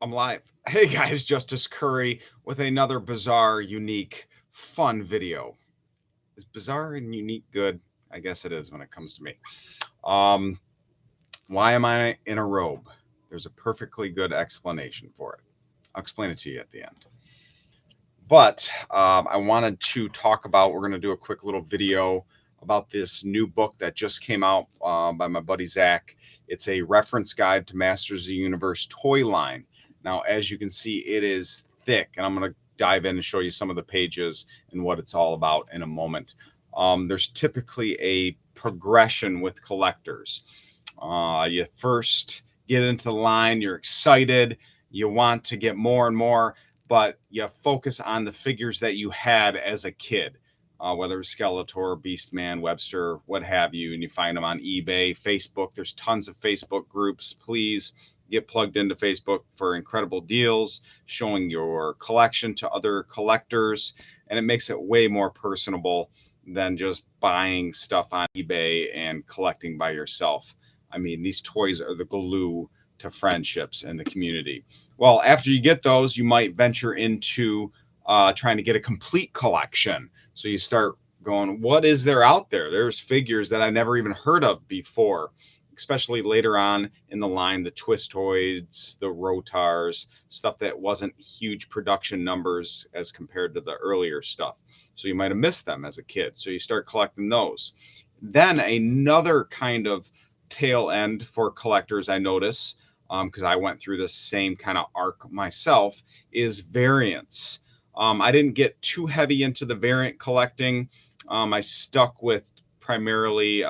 I'm live. Hey guys, Justice Curry with another bizarre, unique, fun video. Is bizarre and unique good? I guess it is when it comes to me. Um, why am I in a robe? There's a perfectly good explanation for it. I'll explain it to you at the end. But I wanted to talk about, we're going to do a quick little video about this new book that just came out by my buddy Zack. It's a reference guide to Masters of the Universe toy line. Now, as you can see, it is thick, and I'm going to dive in and show you some of the pages and what it's all about in a moment. There's typically a progression with collectors. You first get into the line, you're excited, you want to get more and more, but you focus on the figures that you had as a kid, whether it's Skeletor, Beastman, Webster, what have you, and you find them on eBay, Facebook. There's tons of Facebook groups. Please get plugged into Facebook for incredible deals, showing your collection to other collectors, and it makes it way more personable than just buying stuff on eBay and collecting by yourself. I mean, these toys are the glue to friendships and the community. Well, after you get those, you might venture into trying to get a complete collection. So you start going, what is there out there? There's figures that I never even heard of before, especially later on in the line, the Twistoids, the Rotars, stuff that wasn't huge production numbers as compared to the earlier stuff. So you might have missed them as a kid. So you start collecting those. Then another kind of tail end for collectors, I notice, because I went through this same kind of arc myself, is variants. I didn't get too heavy into the variant collecting. I stuck with primarily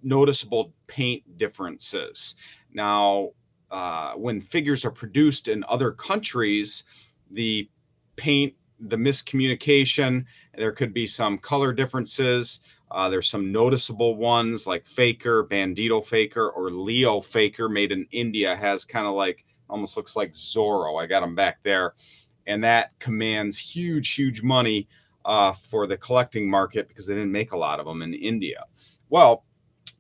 noticeable paint differences. Now, when figures are produced in other countries, the paint, the miscommunication, there could be some color differences. There's some noticeable ones like Faker, Bandito Faker, or Leo Faker, made in India, has kind of like, almost looks like Zorro. I got him back there. And that commands huge money for the collecting market because they didn't make a lot of them in India. Well,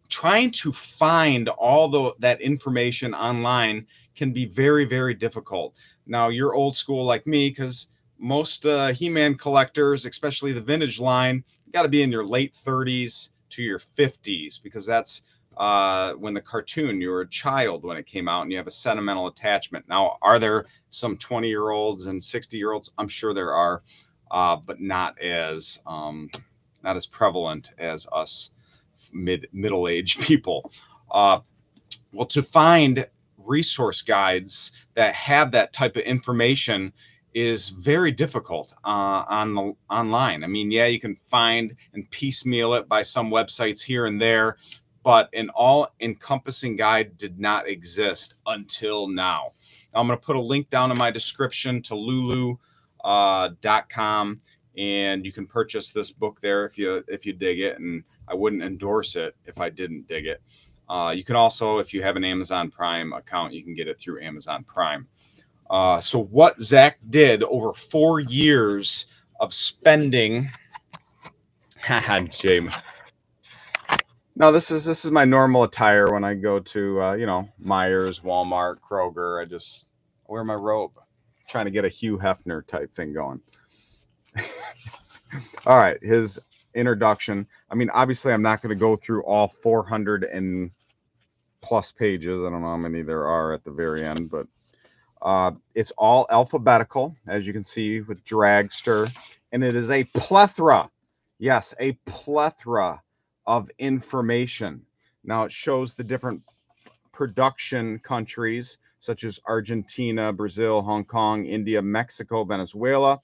trying to find all that information online can be very difficult. Now, you're old school like me, because most He-Man collectors, especially the vintage line, you got to be in your late 30s to your 50s, because that's when the cartoon, you were a child when it came out and you have a sentimental attachment. Now, are there some 20-year-olds and 60-year-olds? I'm sure there are, but not as prevalent as us middle-aged people. Well, to find resource guides that have that type of information is very difficult online. I mean, yeah, you can find and piecemeal it by some websites here and there, but an all-encompassing guide did not exist until now. I'm going to put a link down in my description to lulu.com, and you can purchase this book there if you dig it, and I wouldn't endorse it if I didn't dig it. You can also, if you have an Amazon Prime account, you can get it through Amazon Prime. So what Zack did over 4 years of spending, James. Now this is my normal attire when I go to Myers, Walmart, Kroger. I just wear my robe, trying to get a Hugh Hefner type thing going. All right, his introduction. I mean, obviously, I'm not going to go through all 400 and plus pages. I don't know how many there are at the very end, but it's all alphabetical, as you can see, with Dragster, and it is a plethora, yes, a plethora of information. Now it shows the different production countries, such as Argentina, Brazil, Hong Kong, India, Mexico, Venezuela,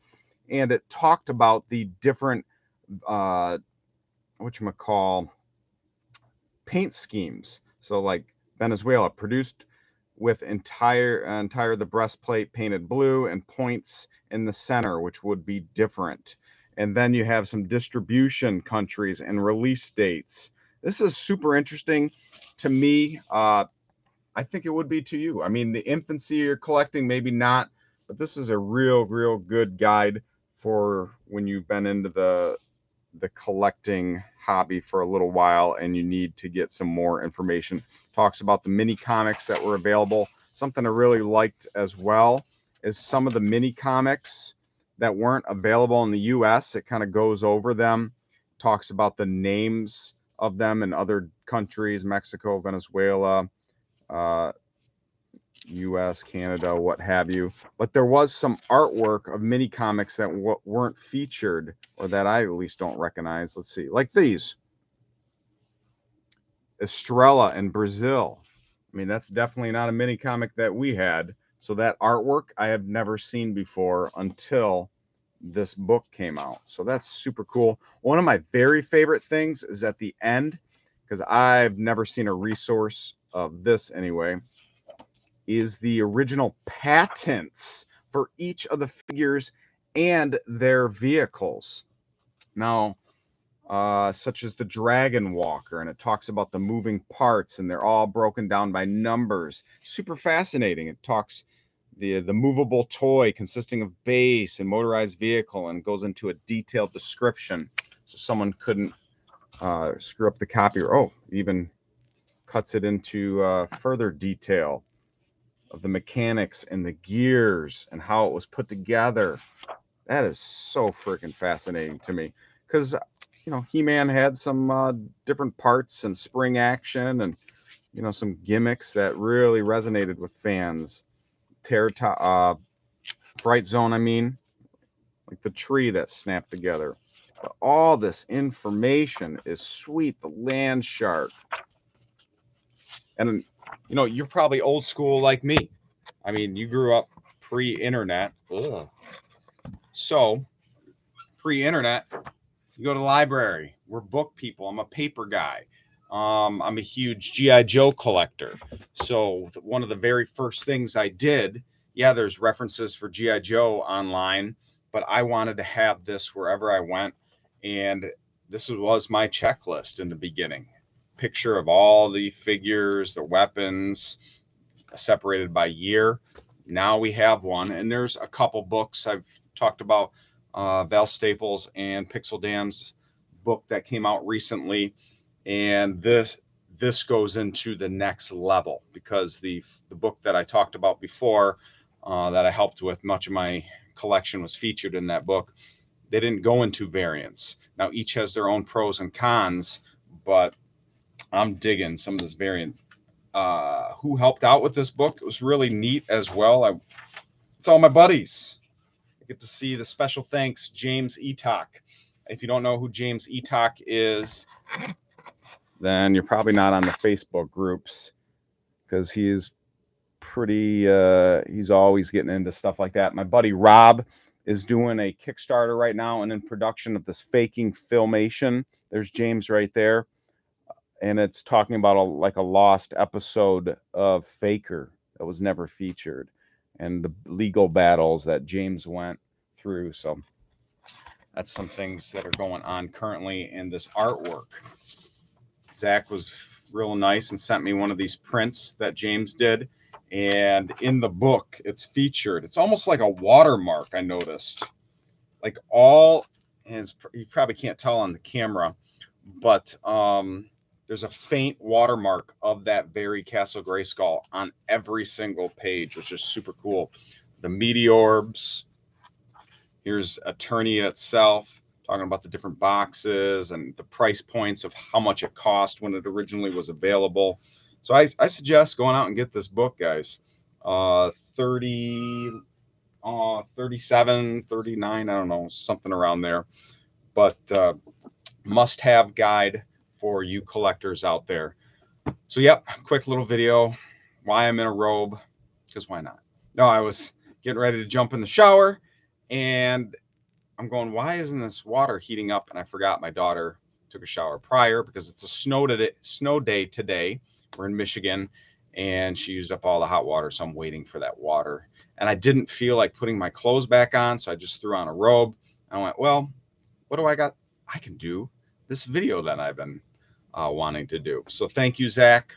and it talked about the different whatchamacall paint schemes. So like Venezuela, produced with entire the breastplate painted blue and points in the center, which would be different. And then you have some distribution countries and release dates. This is super interesting to me. I think it would be to you. I mean, the infancy you're collecting, maybe not, but this is a real good guide for when you've been into the collecting hobby for a little while and you need to get some more information. Talks about the mini comics that were available, something I really liked as well is some of the mini comics that weren't available in the US. It kind of goes over them, talks about the names of them in other countries, Mexico, Venezuela, US, Canada, what have you. But there was some artwork of mini comics that weren't featured, or that I at least don't recognize. Let's see, like these. Estrella in Brazil. I mean, that's definitely not a mini comic that we had. So that artwork I have never seen before until this book came out. So that's super cool. One of my very favorite things is at the end, because I've never seen a resource of this anyway, is the original patents for each of the figures and their vehicles. Now, such as the Dragon Walker, and it talks about the moving parts, and they're all broken down by numbers. Super fascinating. It talks the movable toy consisting of base and motorized vehicle, and goes into a detailed description, so someone couldn't screw up the copy. Or even cuts it into further detail of the mechanics and the gears and how it was put together. That is so freaking fascinating to me, because He-Man had some different parts and spring action, and some gimmicks that really resonated with fans. Fright Zone, I mean, like the tree that snapped together. But all this information is sweet. The land shark, and you're probably old school like me. I mean, you grew up pre-internet. Ugh. So pre-internet, you go to the library. We're book people. I'm a paper guy. I'm a huge GI Joe collector. So one of the very first things I did, yeah, there's references for GI Joe online, but I wanted to have this wherever I went, and this was my checklist in the beginning. Picture of all the figures, the weapons, separated by year. Now we have one, and there's a couple books I've talked about. Val Staples and Pixel Dam's book that came out recently, and this goes into the next level, because the book that I talked about before, that I helped with, much of my collection was featured in that book. They didn't go into variants. Now each has their own pros and cons, but I'm digging some of this variant. Who helped out with this book? It was really neat as well. It's all my buddies. I get to see the special thanks, James Etok. If you don't know who James Etok is, then you're probably not on the Facebook groups, because he's he's always getting into stuff like that. My buddy Rob is doing a Kickstarter right now and in production of this faking filmation. There's James right there. And it's talking about a lost episode of Faker that was never featured, and the legal battles that James went through. So that's some things that are going on currently in this artwork. Zach was real nice and sent me one of these prints that James did, and in the book it's featured. It's almost like a watermark, I noticed. Like and you probably can't tell on the camera, but there's a faint watermark of that very Castle Grayskull on every single page, which is super cool. The meteorbs. Here's Eternia itself, talking about the different boxes and the price points of how much it cost when it originally was available. So I suggest going out and get this book, guys. 30, 37, 39, I don't know, something around there. But must-have guide for you collectors out there. So yep, quick little video. Why I'm in a robe, because why not? No, I was getting ready to jump in the shower, and I'm going, why isn't this water heating up? And I forgot my daughter took a shower prior, because it's a snow day today. We're in Michigan, and she used up all the hot water, so I'm waiting for that water. And I didn't feel like putting my clothes back on, so I just threw on a robe. I went, well, what do I got? I can do this video that I've been wanting to do. So thank you, Zach,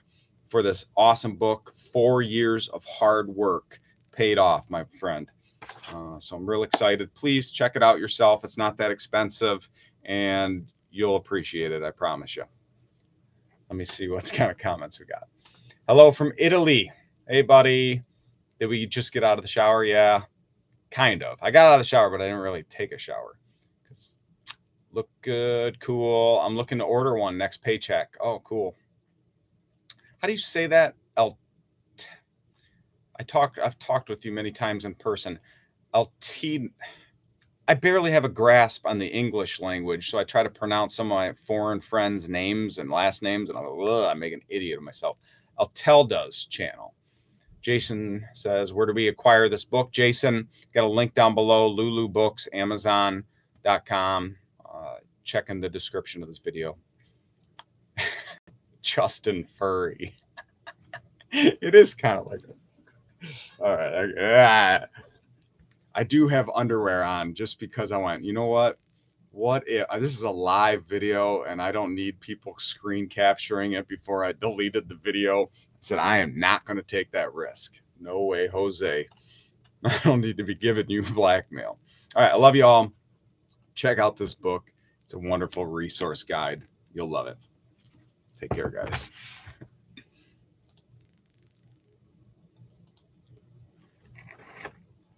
for this awesome book. 4 years of hard work paid off, my friend. So I'm real excited. Please check it out yourself. It's not that expensive, and you'll appreciate it, I promise you. Let me see what kind of comments we got. Hello from Italy. Hey, buddy. Did we just get out of the shower? Yeah, kind of. I got out of the shower, but I didn't really take a shower. Look good, cool. I'm looking to order one next paycheck. Oh, cool. How do you say that? I've talked with you many times in person. I barely have a grasp on the English language, so I try to pronounce some of my foreign friends' names and last names, and I make an idiot of myself. Altelda's channel. Jason says, where do we acquire this book? Jason, got a link down below, Lulu Books, Amazon.com. Check in the description of this video. Justin Furry. It is kind of like that. All right. I do have underwear on just because I went, you know what? What if this is a live video and I don't need people screen capturing it before I deleted the video? I said, I am not going to take that risk. No way, Jose. I don't need to be giving you blackmail. All right. I love you all. Check out this book. It's a wonderful resource guide. You'll love it. Take care, guys.